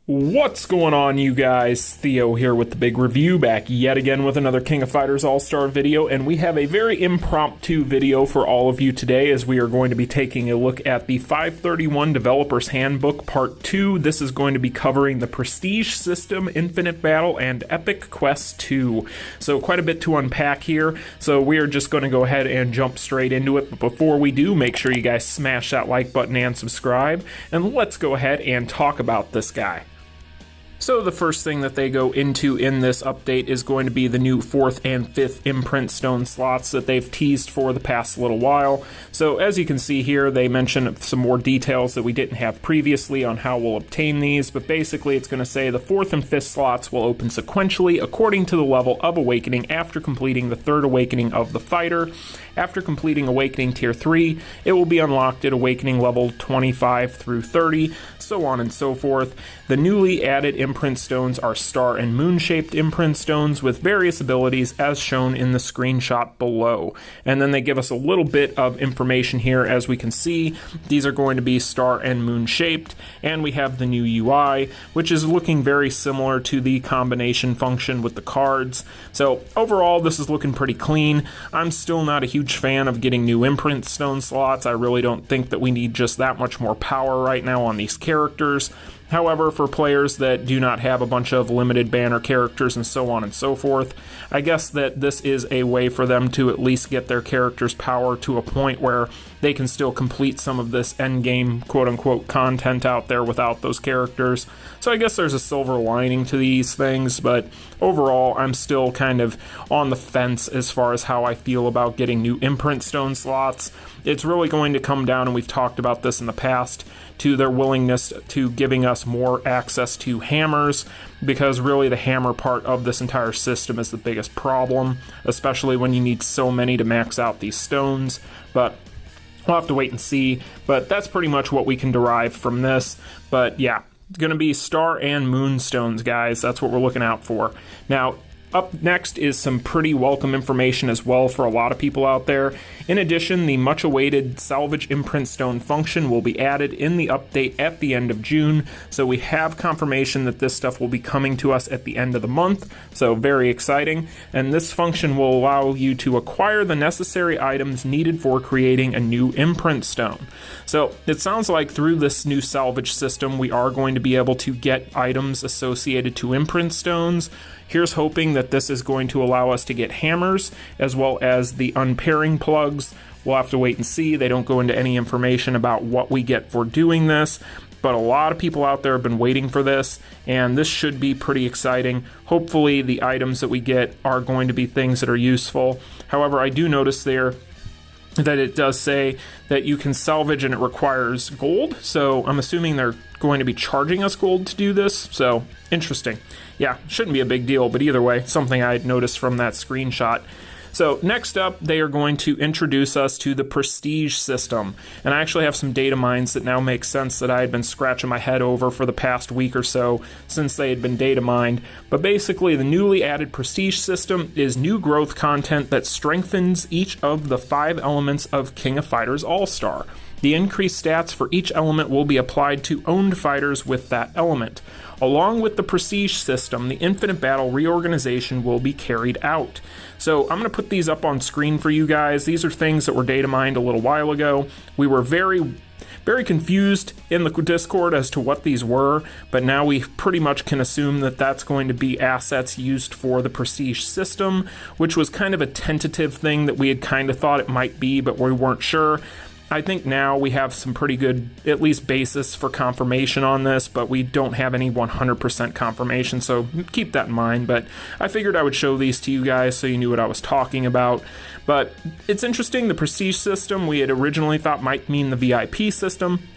What's going on, you guys? Theo here with the big review, back yet again with another King of Fighters Allstar video, and we have a very impromptu video for all of you today as we are going to be taking a look at the 531 Developers Handbook Part 2. This is going to be covering the Prestige System, Infinite Battle, and Epic Quest 2. So quite a bit to unpack here, so we are just going to go ahead and jump straight into it. But before we do, make sure you guys smash that like button and subscribe, and let's go ahead and talk about this guy. So the first thing that they go into in this update is going to be the new 4th and 5th Imprint Stone slots that they've teased for the past little while. So as you can see here, they mention some more details that we didn't have previously on how we'll obtain these, but basically it's going to say the 4th and 5th slots will open sequentially according to the level of Awakening after completing the 3rd Awakening of the fighter. After completing Awakening Tier 3, it will be unlocked at Awakening level 25 through 30, so on and so forth. The newly added Imprint Stones are star and moon-shaped Imprint Stones with various abilities as shown in the screenshot below. And then they give us a little bit of information here. As we can see, these are going to be star and moon-shaped, and we have the new UI, which is looking very similar to the combination function with the cards. So overall, this is looking pretty clean. I'm still not a huge fan of getting new Imprint Stone slots. I really don't think that we need just that much more power right now on these characters. However, for players that do not have a bunch of limited banner characters and so on and so forth, I guess that this is a way for them to at least get their characters' power to a point where they can still complete some of this endgame quote-unquote content out there without those characters. So I guess there's a silver lining to these things, but overall I'm still kind of on the fence as far as how I feel about getting new Imprint Stone slots. It's really going to come down, and we've talked about this in the past, to their willingness to giving us more access to hammers, because really the hammer part of this entire system is the biggest problem, especially when you need so many to max out these stones. But we'll have to wait and see, but that's pretty much what we can derive from this. But yeah, it's going to be star and moon stones, guys. That's what we're looking out for. Now, up next is some pretty welcome information as well for a lot of people out there. In addition, the much-awaited Salvage Imprint Stone function will be added in the update at the end of June, so we have confirmation that this stuff will be coming to us at the end of the month, so very exciting. And this function will allow you to acquire the necessary items needed for creating a new Imprint Stone. So it sounds like through this new salvage system, we are going to be able to get items associated to Imprint Stones. Here's hoping that this is going to allow us to get hammers, as well as the unpairing plugs. We'll have to wait and see. They don't go into any information about what we get for doing this, but a lot of people out there have been waiting for this, and this should be pretty exciting. Hopefully the items that we get are going to be things that are useful. However, I do notice there that it does say that you can salvage and it requires gold, so I'm assuming they're going to be charging us gold to do this, so interesting. Yeah, shouldn't be a big deal, but either way, something I noticed from that screenshot. So next up, they are going to introduce us to the Prestige system, and I actually have some data mines that now make sense that I had been scratching my head over for the past week or so since they had been data mined. But basically, the newly added Prestige system is new growth content that strengthens each of the 5 elements of King of Fighters Allstar. The increased stats for each element will be applied to owned fighters with that element. Along with the Prestige system, the Infinite Battle reorganization will be carried out. So I'm going to put these up on screen for you guys. These are things that were data mined a little while ago. We were very confused in the Discord as to what these were, but now we pretty much can assume that that's going to be assets used for the Prestige system, which was kind of a tentative thing that we had kind of thought it might be, but we weren't sure. I think now we have some pretty good, at least basis for confirmation on this, but we don't have any 100% confirmation, so keep that in mind. But I figured I would show these to you guys so you knew what I was talking about. But it's interesting, the Prestige system we had originally thought might mean the VIP system.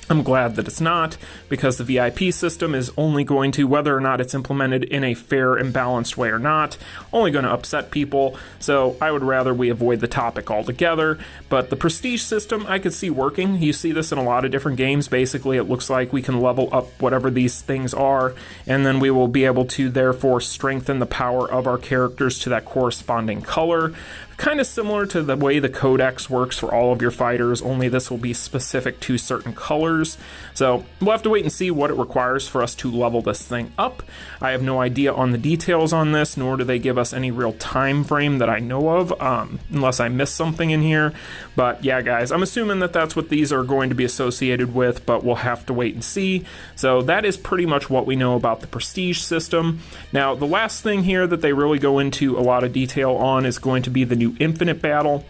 I'm glad that it's not, because the VIP system is only going to, whether or not it's implemented in a fair and balanced way or not, only going to upset people, so I would rather we avoid the topic altogether. But the Prestige system I could see working. You see this in a lot of different games. Basically, it looks like we can level up whatever these things are, and then we will be able to therefore strengthen the power of our characters to that corresponding color. kind of similar to the way the codex works for all of your fighters, only this will be specific to certain colors. So we'll have to wait and see what it requires for us to level this thing up. I have no idea on the details on this, nor do they give us any real time frame that I know of, unless I missed something in here. But yeah, guys, I'm assuming that that's what these are going to be associated with, but we'll have to wait and see. So that is pretty much what we know about the prestige system. Now, the last thing here that they really go into a lot of detail on is going to be the new Infinite Battle.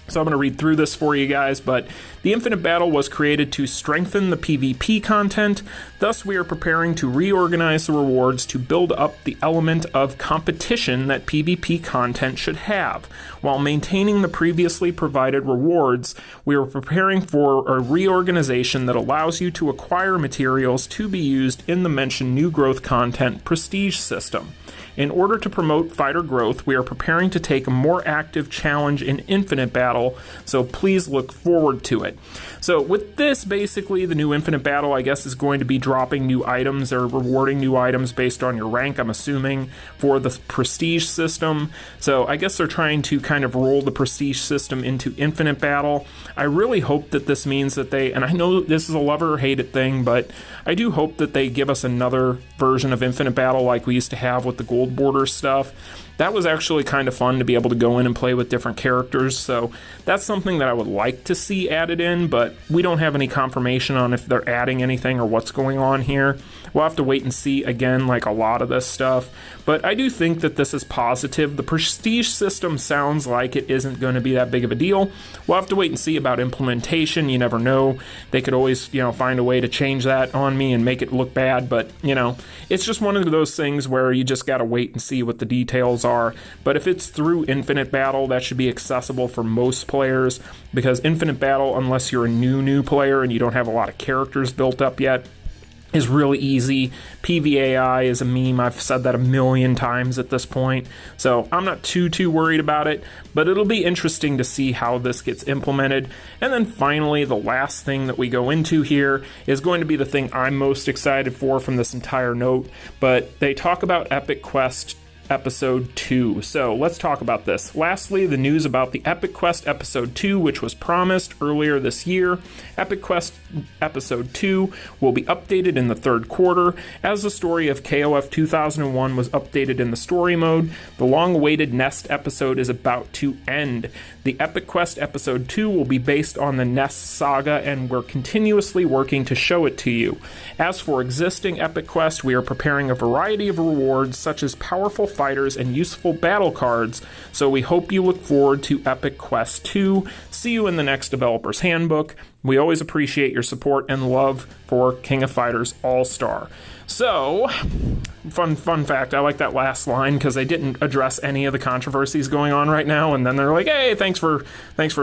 So I'm going to read through this for you guys, but the Infinite Battle was created to strengthen the PvP content. Thus, we are preparing to reorganize the rewards to build up the element of competition that PvP content should have. While maintaining the previously provided rewards, we are preparing for a reorganization that allows you to acquire materials to be used in the mentioned new growth content prestige system. In order to promote fighter growth, we are preparing to take a more active challenge in Infinite Battle, so please look forward to it. So with this, basically, the new Infinite Battle, I guess, is going to be dropping new items or rewarding new items based on your rank, I'm assuming, for the prestige system. So I guess they're trying to kind of roll the prestige system into Infinite Battle. I really hope that this means that they, and I know this is a love it or hate it thing, but I do hope that they give us another version of Infinite Battle like we used to have with the gold border stuff. That was actually kind of fun to be able to go in and play with different characters, so that's something that I would like to see added in, but we don't have any confirmation on if they're adding anything or what's going on here. We'll have to wait and see, again, like a lot of this stuff, but I do think that this is positive. The prestige system sounds like it isn't going to be that big of a deal. We'll have to wait and see about implementation. You never know. They could always, find a way to change that on me and make it look bad, but, it's just one of those things where you just got to wait and see what the details are. But if it's through Infinite Battle, that should be accessible for most players, because Infinite Battle, unless you're a new player and you don't have a lot of characters built up yet, is really easy. PvAI is a meme. I've said that a million times at this point, so I'm not too worried about it, but it'll be interesting to see how this gets implemented. And then finally, the last thing that we go into here is going to be the thing I'm most excited for from this entire note, but they talk about Epic Quest Episode 2. So let's talk about this. Lastly, the news about the Epic Quest Episode 2, which was promised earlier this year. Epic Quest Episode 2 will be updated in the third quarter. As the story of KOF 2001 was updated in the story mode, the long-awaited Nest episode is about to end. The Epic Quest Episode 2 will be based on the Nest saga, and we're continuously working to show it to you. As for existing Epic Quest, we are preparing a variety of rewards, such as powerful fighters and useful battle cards, so we hope you look forward to Epic Quest 2. See you in the next Developer's Handbook. We always appreciate your support and love for King of Fighters Allstar. So, fun fact, I like that last line because they didn't address any of the controversies going on right now, and then they're like, hey, thanks for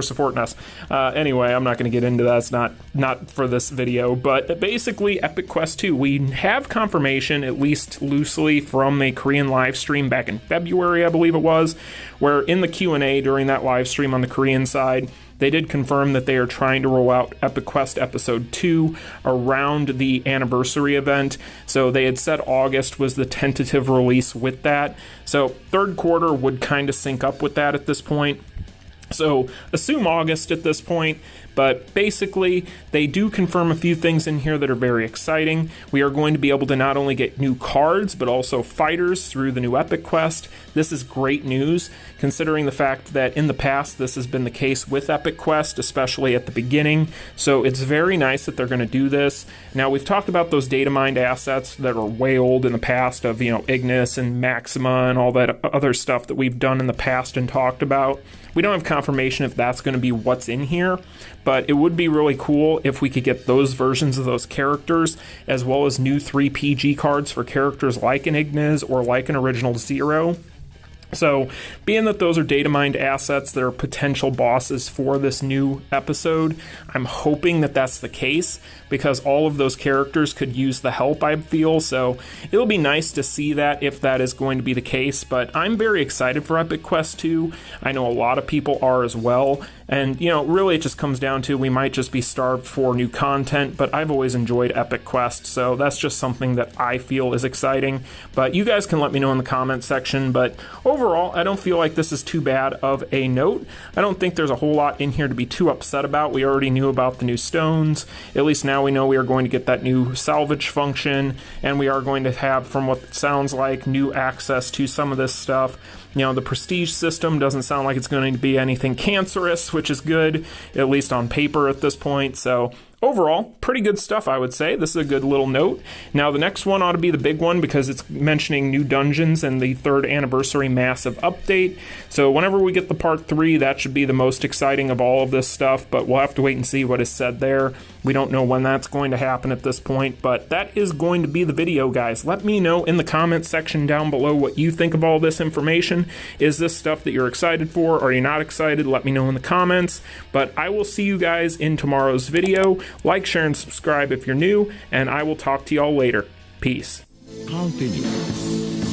supporting us. Anyway, I'm not going to get into that. It's not for this video, but basically Epic Quest 2, we have confirmation, at least loosely, from a Korean live stream back in February, I believe it was, where in the Q&A during that live stream on the Korean side, they did confirm that they are trying to roll out Epic Quest Episode 2 around the anniversary event. So they had said August was the tentative release with that. So third quarter would kind of sync up with that at this point. So assume August at this point, but basically they do confirm a few things in here that are very exciting. We are going to be able to not only get new cards, but also fighters through the new Epic Quest. This is great news, considering the fact that in the past this has been the case with Epic Quest, especially at the beginning. So it's very nice that they're going to do this. Now, we've talked about those data mined assets that are way old in the past of, Ignis and Maxima and all that other stuff that we've done in the past and talked about. We don't have confirmation if that's going to be what's in here, but it would be really cool if we could get those versions of those characters, as well as new 3 PG cards for characters like an Ignis or like an Original Zero. So, being that those are data mined assets that are potential bosses for this new episode, I'm hoping that that's the case, because all of those characters could use the help, I feel. So it'll be nice to see that if that is going to be the case, but I'm very excited for Epic Quest 2. I know a lot of people are as well, and really it just comes down to we might just be starved for new content, but I've always enjoyed Epic Quest, so that's just something that I feel is exciting. But you guys can let me know in the comment section, but overall, overall, I don't feel like this is too bad of a note. I don't think there's a whole lot in here to be too upset about. We already knew about the new stones. At least now we know we are going to get that new salvage function, and we are going to have, from what it sounds like, new access to some of this stuff. You know, the prestige system doesn't sound like it's going to be anything cancerous, which is good, at least on paper at this point. So overall, pretty good stuff, I would say. This is a good little note. Now, the next one ought to be the big one because it's mentioning new dungeons and the 3rd anniversary massive update. So whenever we get the part 3, that should be the most exciting of all of this stuff, but we'll have to wait and see what is said there. We don't know when that's going to happen at this point, but that is going to be the video, guys. Let me know in the comments section down below what you think of all this information. Is this stuff that you're excited for? Are you not excited? Let me know in the comments, but I will see you guys in tomorrow's video. Like, share, and subscribe if you're new, and I will talk to y'all later. Peace. Continue.